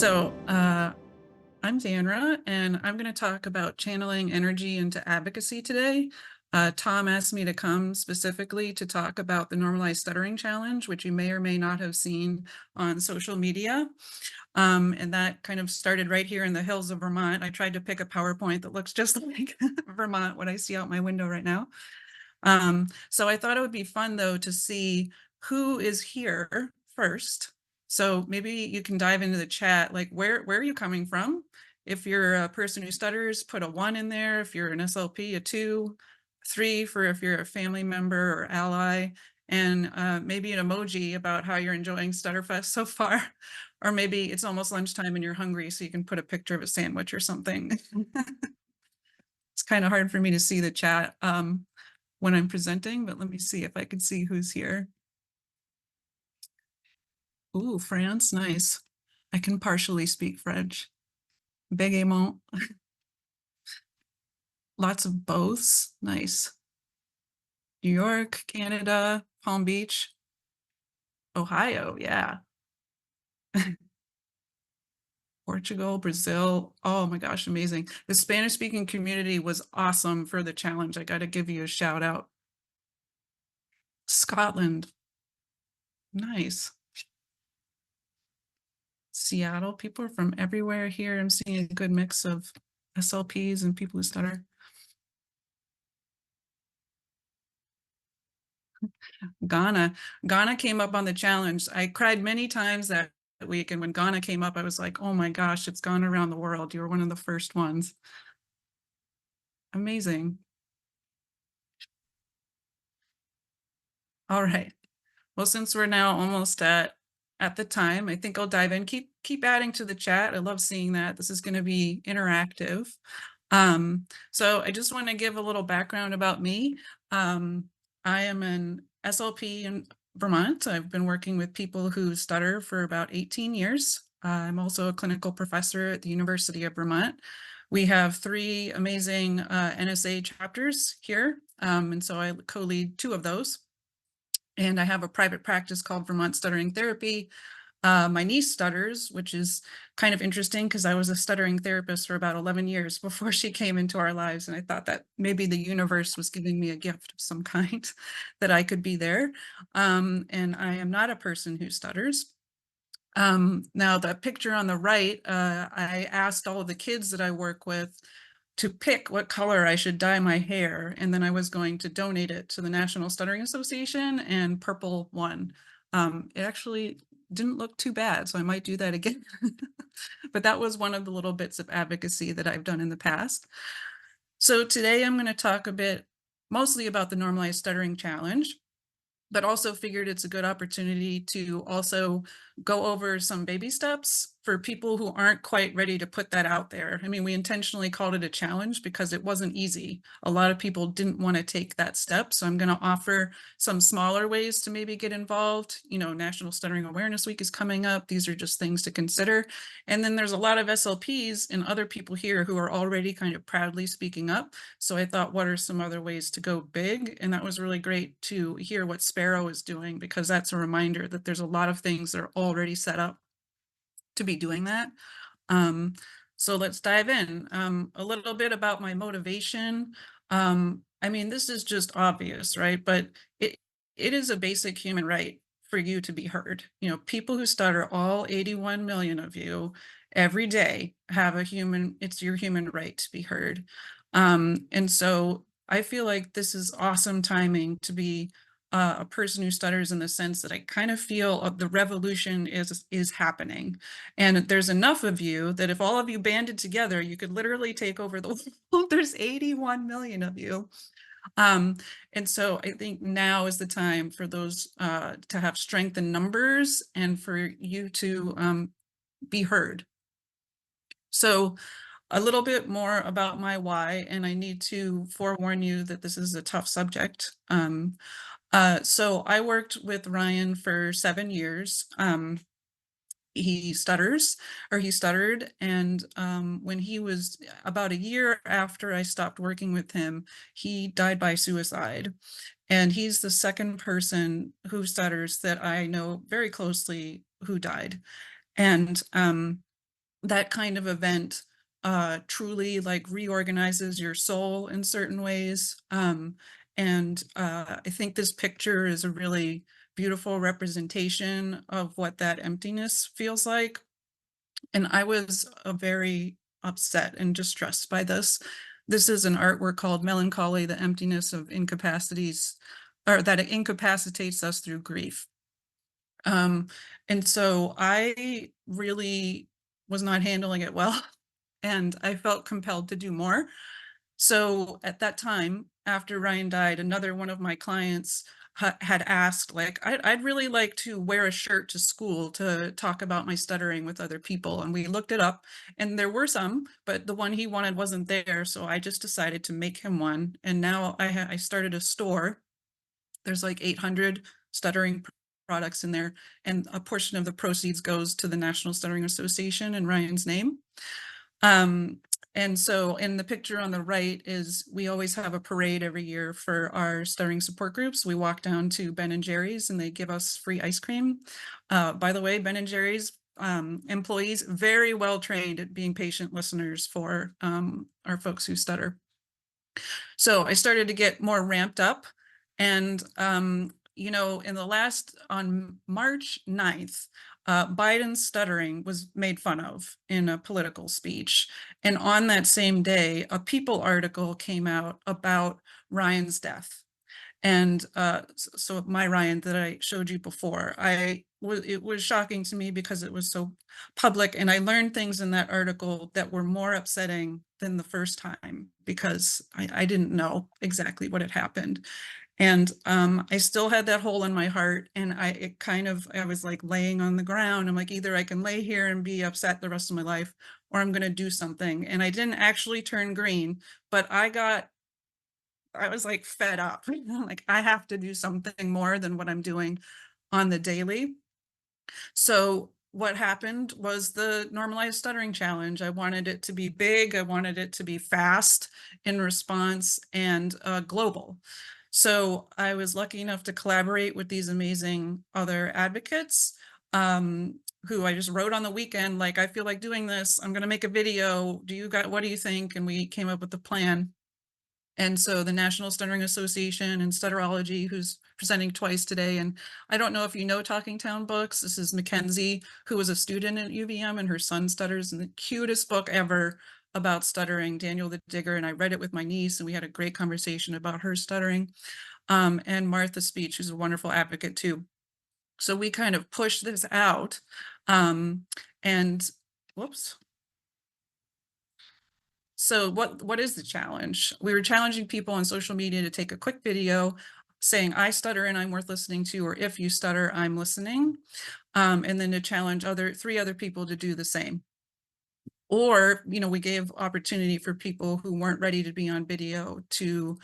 I'm Danra, and I'm going to talk about channeling energy into advocacy today. Tom asked me to come specifically to talk about the Normalized Stuttering Challenge, which you may or may not have seen on social media. And that kind of started right here in the hills of Vermont. I tried to pick a PowerPoint that looks just like Vermont, what I see out my window right now. So I thought it would be fun, though, to see who is here first. So maybe you can dive into the chat, like where are you coming from? If you're a person who stutters, put a 1 in there. If you're an SLP, a 2, 3 for if you're a family member or ally, and maybe an emoji about how you're enjoying StutterFest so far. Or maybe it's almost lunchtime and you're hungry, so you can put a picture of a sandwich or something. It's kind of hard for me to see the chat when I'm presenting, but let me see if I can see who's here. Ooh, France, nice. I can partially speak French. Bégaiement. Lots of boths, nice. New York, Canada, Palm Beach, Ohio, yeah. Portugal, Brazil, oh my gosh, amazing. The Spanish-speaking community was awesome for the challenge. I got to give you a shout out. Scotland, nice. Seattle, people are from everywhere here. I'm seeing a good mix of SLPs and people who stutter. Ghana came up on the challenge. I cried many times that week, and when Ghana came up, I was like, oh my gosh, it's gone around the world. You were one of the first ones. Amazing. All right. Well, since we're now almost at the time, I think I'll dive in. Keep adding to the chat. I love seeing that. This is going to be interactive. So I just want to give a little background about me. I am an SLP in Vermont. I've been working with people who stutter for about 18 years. I'm also a clinical professor at the University of Vermont. We have 3 amazing NSA chapters here, and so I co-lead 2 of those. And I have a private practice called Vermont Stuttering Therapy. My niece stutters, which is kind of interesting because I was a stuttering therapist for about 11 years before she came into our lives. And I thought that maybe the universe was giving me a gift of some kind that I could be there. And I am not a person who stutters. Now, the picture on the right, I asked all of the kids that I work with to pick what color I should dye my hair, and then I was going to donate it to the National Stuttering Association, and purple won. It actually didn't look too bad, so I might do that again. But that was one of the little bits of advocacy that I've done in the past. So today I'm going to talk a bit mostly about the Normalized Stuttering Challenge, but also figured it's a good opportunity to also go over some baby steps for people who aren't quite ready to put that out there. I mean, we intentionally called it a challenge because it wasn't easy. A lot of people didn't want to take that step. So I'm going to offer some smaller ways to maybe get involved. You know, National Stuttering Awareness Week is coming up. These are just things to consider. And then there's a lot of SLPs and other people here who are already kind of proudly speaking up. So I thought, what are some other ways to go big? And that was really great to hear what Sparrow is doing, because that's a reminder that there's a lot of things that are already set up to be doing that. So let's dive in. A little bit about my motivation. I mean, this is just obvious, right? But it is a basic human right for you to be heard. You know, people who stutter, all 81 million of you, every day have it's your human right to be heard. And so I feel like this is awesome timing to be a person who stutters, in the sense that I kind of feel the revolution is happening. And there's enough of you that if all of you banded together, you could literally take over the world. There's 81 million of you. And so I think now is the time for those to have strength in numbers and for you to be heard. So a little bit more about my why, and I need to forewarn you that this is a tough subject. So I worked with Ryan for 7 years. He stuttered. And when he was about a year after I stopped working with him, he died by suicide. And he's the second person who stutters that I know very closely who died. And that kind of event truly like reorganizes your soul in certain ways. I think this picture is a really beautiful representation of what that emptiness feels like. And I was very upset and distressed by this. This is an artwork called Melancholy, the Emptiness of Incapacities, or that it incapacitates us through grief. And so I really was not handling it well, and I felt compelled to do more. So at that time, after Ryan died, another one of my clients had asked, like, I'd really like to wear a shirt to school to talk about my stuttering with other people. And we looked it up, and there were some, but the one he wanted wasn't there. So I just decided to make him one. And now I started a store. There's like 800 stuttering products in there, and a portion of the proceeds goes to the National Stuttering Association in Ryan's name. And so in the picture on the right is, we always have a parade every year for our stuttering support groups. We walk down to Ben & Jerry's and they give us free ice cream. By the way, Ben & Jerry's employees, very well trained at being patient listeners for our folks who stutter. So I started to get more ramped up, and you know, on March 9th, Biden's stuttering was made fun of in a political speech. And on that same day, a People article came out about Ryan's death. And so my Ryan that I showed you before, it was shocking to me because it was so public, and I learned things in that article that were more upsetting than the first time, because I didn't know exactly what had happened. And I still had that hole in my heart, and I was like laying on the ground. I'm like, either I can lay here and be upset the rest of my life, or I'm going to do something. And I didn't actually turn green, but I was like fed up. Like, I have to do something more than what I'm doing on the daily. So what happened was the Normalized Stuttering Challenge. I wanted it to be big. I wanted it to be fast in response, and global. So I was lucky enough to collaborate with these amazing other advocates, who I just wrote on the weekend, like, I feel like doing this. I'm going to make a video. What do you think? And we came up with a plan. And so the National Stuttering Association and Stutterology, who's presenting twice today. And I don't know if you know Talking Town Books. This is Mackenzie, who was a student at UVM, and her son stutters, and the cutest book ever about stuttering, Daniel the Digger. And I read it with my niece, and we had a great conversation about her stuttering. And Martha Speech, who's a wonderful advocate too. So we kind of pushed this out. And whoops. So what is the challenge? We were challenging people on social media to take a quick video saying, I stutter and I'm worth listening to, or if you stutter, I'm listening. And then to challenge three other people to do the same. Or, you know, we gave opportunity for people who weren't ready to be on video to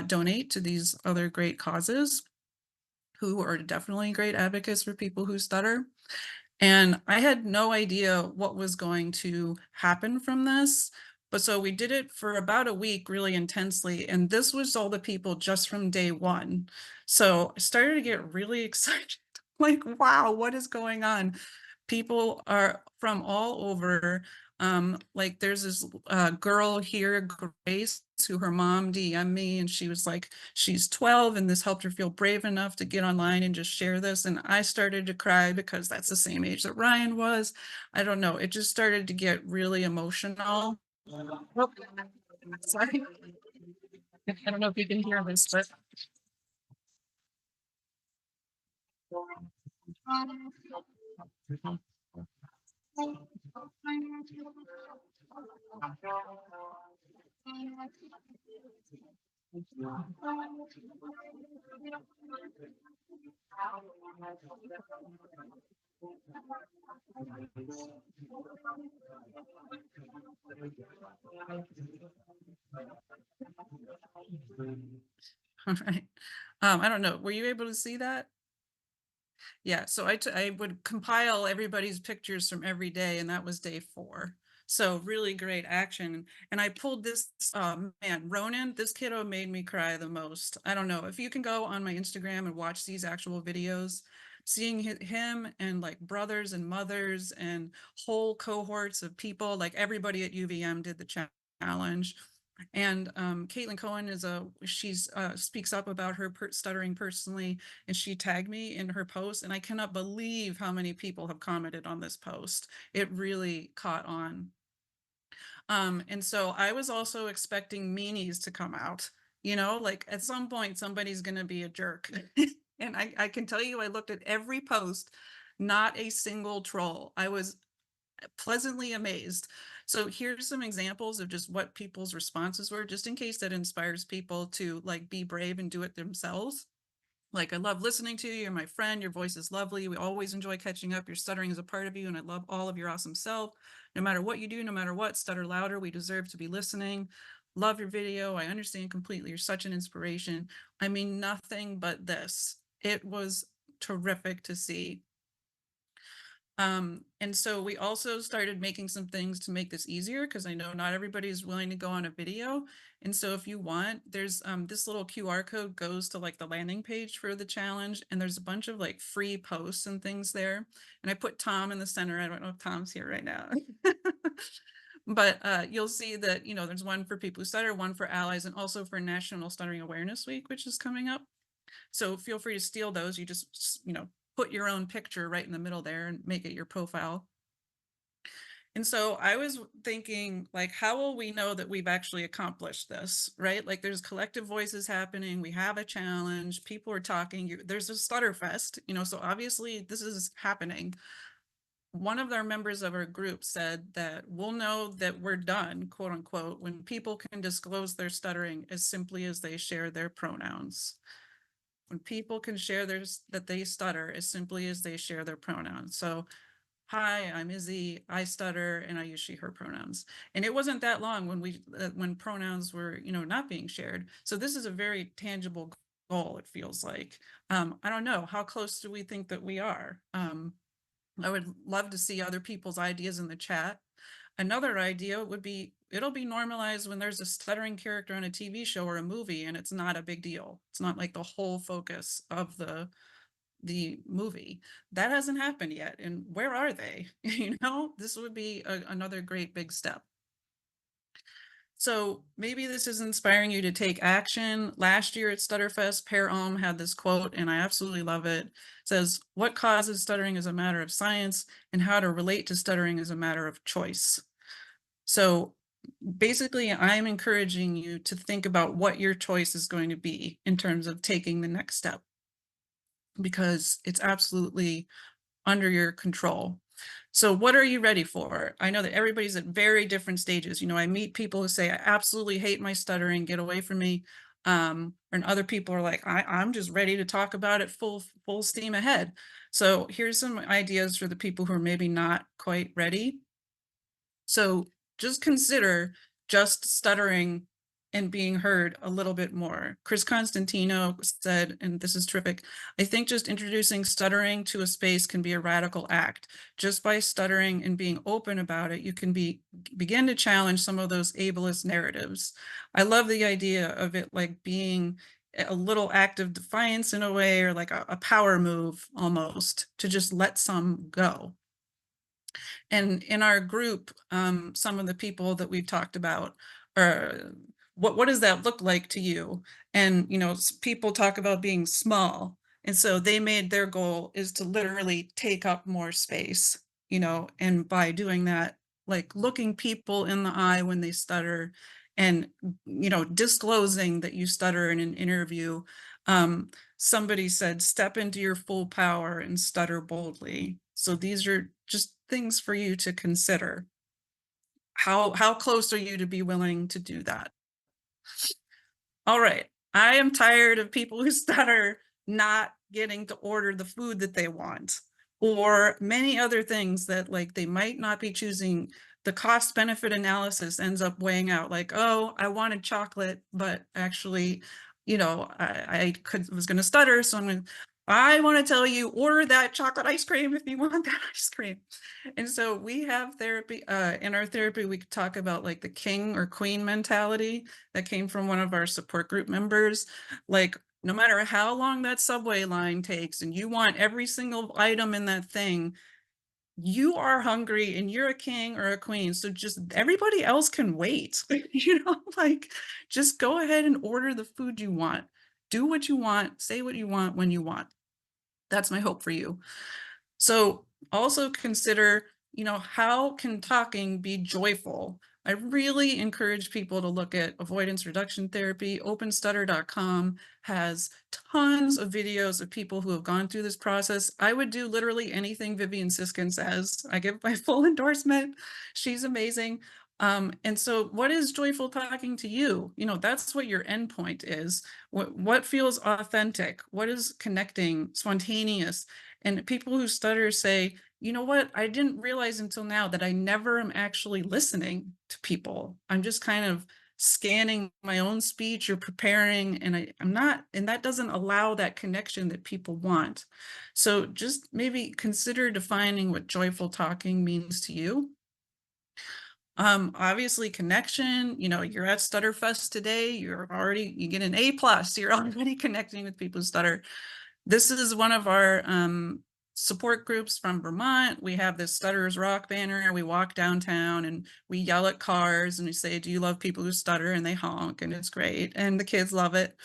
donate to these other great causes, who are definitely great advocates for people who stutter. And I had no idea what was going to happen from this. But so we did it for about a week really intensely. And this was all the people just from day one. So I started to get really excited. Like, wow, what is going on? People are from all over. Like, there's this girl here, Grace, who her mom DM'd me, and she was like, she's 12, and this helped her feel brave enough to get online and just share this. And I started to cry because that's the same age that Ryan was. I don't know. It just started to get really emotional. Oh, sorry. I don't know if you can hear this, but all right. I don't know. Were you able to see that? Yeah, so I would compile everybody's pictures from every day, and that was day 4. So really great action. And I pulled this, man, Ronan, this kiddo made me cry the most. I don't know if you can go on my Instagram and watch these actual videos. seeing him and like brothers and mothers and whole cohorts of people, like everybody at UVM did the challenge. And Caitlin Cohen she's speaks up about her stuttering personally, and she tagged me in her post, and I cannot believe how many people have commented on this post. It really caught on. And so I was also expecting meanies to come out, like at some point somebody's going to be a jerk. And I can tell you, I looked at every post, not a single troll. I was pleasantly amazed. So here's some examples of just what people's responses were, just in case that inspires people to like be brave and do it themselves. Like, I love listening to you. You're my friend. Your voice is lovely. We always enjoy catching up. Your stuttering is a part of you, and I love all of your awesome self. No matter what you do, no matter what, stutter louder. We deserve to be listening. Love your video. I understand completely. You're such an inspiration. I mean, nothing but this. It was terrific to see. And so we also started making some things to make this easier, because I know not everybody is willing to go on a video. And so if you want, there's this little QR code goes to like the landing page for the challenge, and there's a bunch of like free posts and things there. And I put Tom in the center. I don't know if Tom's here right now. But you'll see that, there's one for people who stutter, one for allies, and also for National Stuttering Awareness Week, which is coming up. So feel free to steal those. You just, put your own picture right in the middle there and make it your profile. And so I was thinking, like, how will we know that we've actually accomplished this, right? Like, there's collective voices happening. We have a challenge. People are talking. There's a StutterFest, so obviously this is happening. One of our members of our group said that we'll know that we're done, quote unquote, when people can disclose their stuttering as simply as they share their pronouns. When people can share that they stutter as simply as they share their pronouns. So, hi, I'm Izzy, I stutter, and I use she, her pronouns. And it wasn't that long when pronouns were, not being shared. So this is a very tangible goal, it feels like. I don't know, how close do we think that we are? I would love to see other people's ideas in the chat. Another idea would be, it'll be normalized when there's a stuttering character on a TV show or a movie, and it's not a big deal. It's not like the whole focus of the movie. That hasn't happened yet. And where are they? This would be another great big step. So maybe this is inspiring you to take action. Last year at StutterFest, Per Ohm had this quote, and I absolutely love it. It says, "What causes stuttering is a matter of science, and how to relate to stuttering is a matter of choice." So basically, I'm encouraging you to think about what your choice is going to be in terms of taking the next step, because it's absolutely under your control. So what are you ready for? I know that everybody's at very different stages. I meet people who say, I absolutely hate my stuttering, get away from me. And other people are like, I'm just ready to talk about it full steam ahead. So here's some ideas for the people who are maybe not quite ready. So just consider just stuttering and being heard a little bit more. Chris Constantino said, and this is terrific, "I think just introducing stuttering to a space can be a radical act. Just by stuttering and being open about it, you can begin to challenge some of those ableist narratives." I love the idea of it like being a little act of defiance in a way, or like a power move almost, to just let some go. And in our group, some of the people that we've talked about are, what does that look like to you? And, people talk about being small. And so they made their goal is to literally take up more space, and by doing that, like looking people in the eye when they stutter, and, disclosing that you stutter in an interview. Somebody said, "Step into your full power and stutter boldly." So these are just things for you to consider. How close are you to be willing to do that? All right. I am tired of people who stutter not getting to order the food that they want, or many other things that like they might not be choosing. The cost benefit analysis ends up weighing out like, oh, I wanted chocolate, but actually, I was going to stutter. So I want to tell you, order that chocolate ice cream if you want that ice cream. And so we have therapy, in our therapy, we could talk about like the king or queen mentality that came from one of our support group members. Like, no matter how long that subway line takes and you want every single item in that thing, you are hungry and you're a king or a queen. So just everybody else can wait. Like just go ahead and order the food you want. Do what you want, say what you want when you want. That's my hope for you. So also consider, how can talking be joyful? I really encourage people to look at avoidance reduction therapy. OpenStutter.com has tons of videos of people who have gone through this process. I would do literally anything Vivian Siskin says. I give my full endorsement. She's amazing. And so what is joyful talking to you? That's what your endpoint is. What feels authentic? What is connecting, spontaneous? And people who stutter say, you know what? I didn't realize until now that I never am actually listening to people. I'm just kind of scanning my own speech or preparing, and I'm not, and that doesn't allow that connection that people want. So just maybe consider defining what joyful talking means to you. Obviously connection, you're at StutterFest today, you get an A+, you're already connecting with people who stutter. This is one of our support groups from Vermont. We have this Stutterers Rock banner. We walk downtown and we yell at cars and we say, do you love people who stutter? And they honk and it's great. And the kids love it.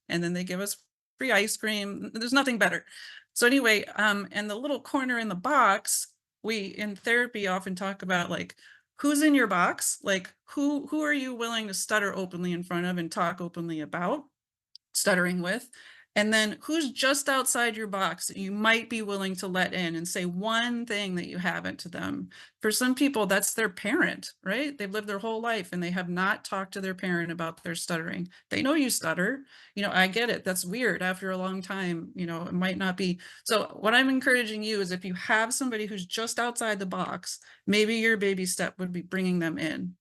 And then they give us free ice cream. There's nothing better. So anyway, and the little corner in the box, we in therapy often talk about like, who's in your box? Like who are you willing to stutter openly in front of and talk openly about stuttering with? And then who's just outside your box that you might be willing to let in and say one thing that you haven't to them. For some people, that's their parent, right? They've lived their whole life and they have not talked to their parent about their stuttering. They know you stutter. I get it. That's weird after a long time, it might not be. So what I'm encouraging you is if you have somebody who's just outside the box, maybe your baby step would be bringing them in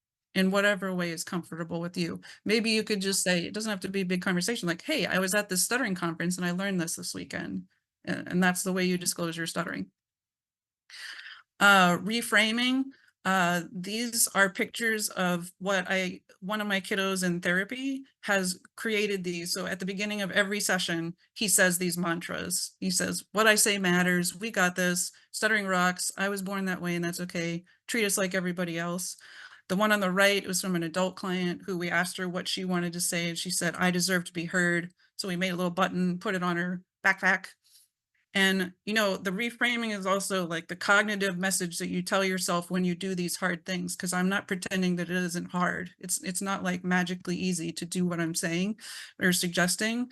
whatever way is comfortable with you. Maybe you could just say, it doesn't have to be a big conversation, like, hey, I was at this stuttering conference and I learned this weekend. And that's the way you disclose your stuttering. Reframing. These are pictures of what one of my kiddos in therapy has created these. So at the beginning of every session, he says these mantras. He says, what I say matters. We got this. Stuttering rocks. I was born that way and that's okay. Treat us like everybody else. The one on the right was from an adult client who we asked her what she wanted to say. And she said, I deserve to be heard. So we made a little button, put it on her backpack. And, the reframing is also like the cognitive message that you tell yourself when you do these hard things, because I'm not pretending that it isn't hard. It's not like magically easy to do what I'm saying or suggesting.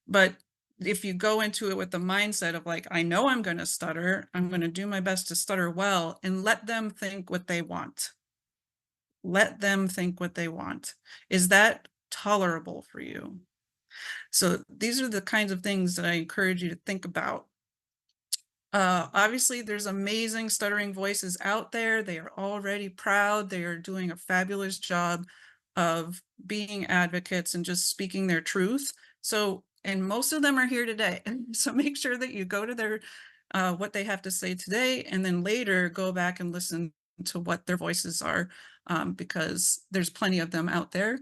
But if you go into it with the mindset of like, I know I'm going to stutter, I'm going to do my best to stutter well, and let them think what they want. Let them think what they want. Is that tolerable for you? So these are the kinds of things that I encourage you to think about. Obviously, there's amazing stuttering voices out there. They are already proud. They are doing a fabulous job of being advocates and just speaking their truth. So, and most of them are here today. So make sure that you go to their what they have to say today, and then later go back and listen to what their voices are, because there's plenty of them out there.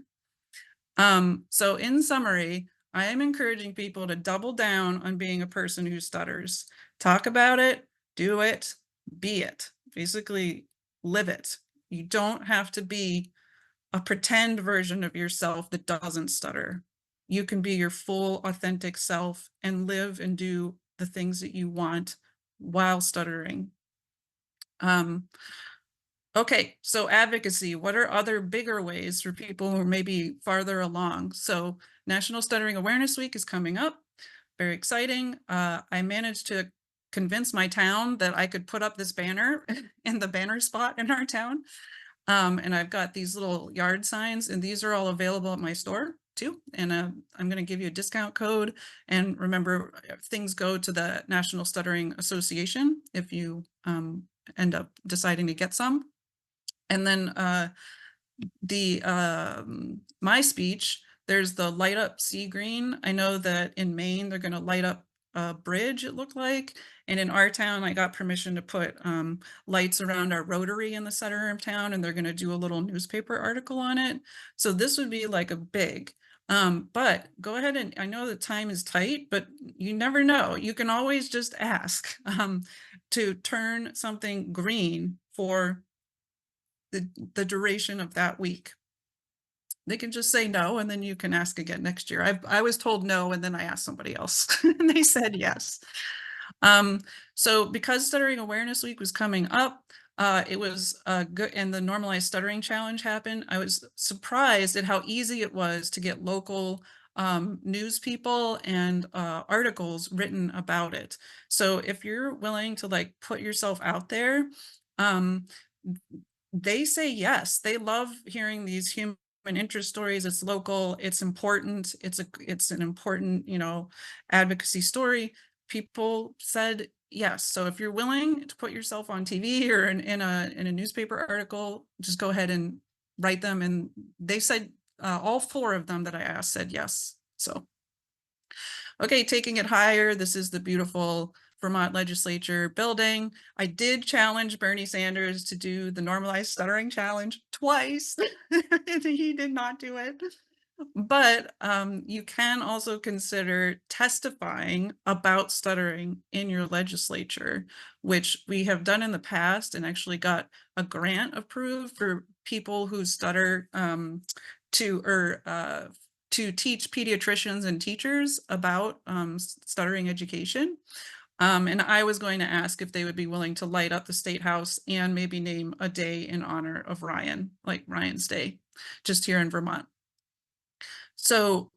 So in summary, I am encouraging people to double down on being a person who stutters. Talk about it, do it, be it. Basically, live it. You don't have to be a pretend version of yourself that doesn't stutter. You can be your full, authentic self and live and do the things that you want while stuttering. Okay, so advocacy. What are other bigger ways for people who are maybe farther along? So National Stuttering Awareness Week is coming up. Very exciting. I managed to convince my town that I could put up this banner in the banner spot in our town. And I've got these little yard signs, and these are all available at my store too. And I'm going to give you a discount code. And remember, things go to the National Stuttering Association if you end up deciding to get some. And then my speech, there's the light up sea green. I know that in Maine, they're going to light up a bridge, it looked like. And in our town, I got permission to put lights around our rotary in the center of town, and they're going to do a little newspaper article on it. So this would be like a big. But go ahead and I know the time is tight, but you never know. You can always just ask to turn something green for the duration of that week. They can just say no, and then you can ask again next year. I was told no, and then I asked somebody else, and they said yes. So because Stuttering Awareness Week was coming up, it was good, and the Normalized Stuttering Challenge happened. I was surprised at how easy it was to get local news people and articles written about it. So if you're willing to like put yourself out there, um, they say yes. They love hearing these human interest stories. It's local, it's important, it's an important, advocacy story. People said yes. So if you're willing to put yourself on TV or in a newspaper article, just go ahead and write them. And they said all 4 of them that I asked said yes. So okay, taking it higher. This is the beautiful Vermont legislature building. I did challenge Bernie Sanders to do the Normalized Stuttering Challenge twice, and he did not do it. But you can also consider testifying about stuttering in your legislature, which we have done in the past and actually got a grant approved for people who stutter to teach pediatricians and teachers about stuttering education. And I was going to ask if they would be willing to light up the State House and maybe name a day in honor of Ryan, like Ryan's Day, just here in Vermont. So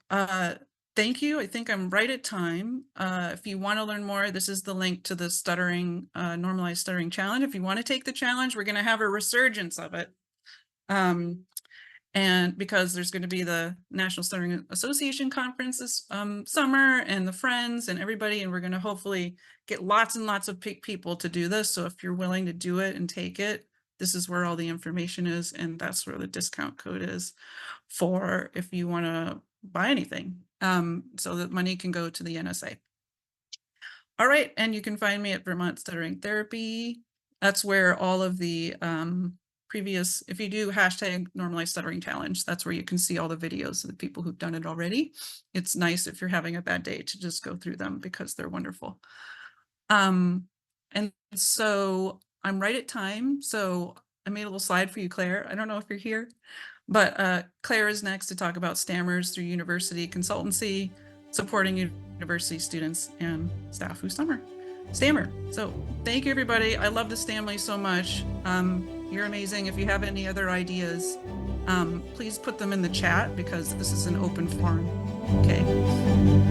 thank you. I think I'm right at time. If you want to learn more, this is the link to the Normalized Stuttering Challenge. If you want to take the challenge, we're going to have a resurgence of it. And because there's going to be the National Stuttering Association conference this summer, and the friends and everybody, and we're going to hopefully get lots and lots of people to do this. So if you're willing to do it and take it, this is where all the information is, and that's where the discount code is for if you want to buy anything, so that money can go to the NSA. All right, and you can find me at Vermont Stuttering Therapy. That's where all of the previous, if you do hashtag Normalized Stuttering Challenge, that's where you can see all the videos of the people who've done it already. It's nice if you're having a bad day to just go through them because they're wonderful. And so I'm right at time. So I made a little slide for you, Claire. I don't know if you're here, but Claire is next to talk about Stammers through university consultancy, supporting university students and staff who stammer. So thank you, everybody. I love this family so much. You're amazing. If you have any other ideas, please put them in the chat because this is an open forum. Okay.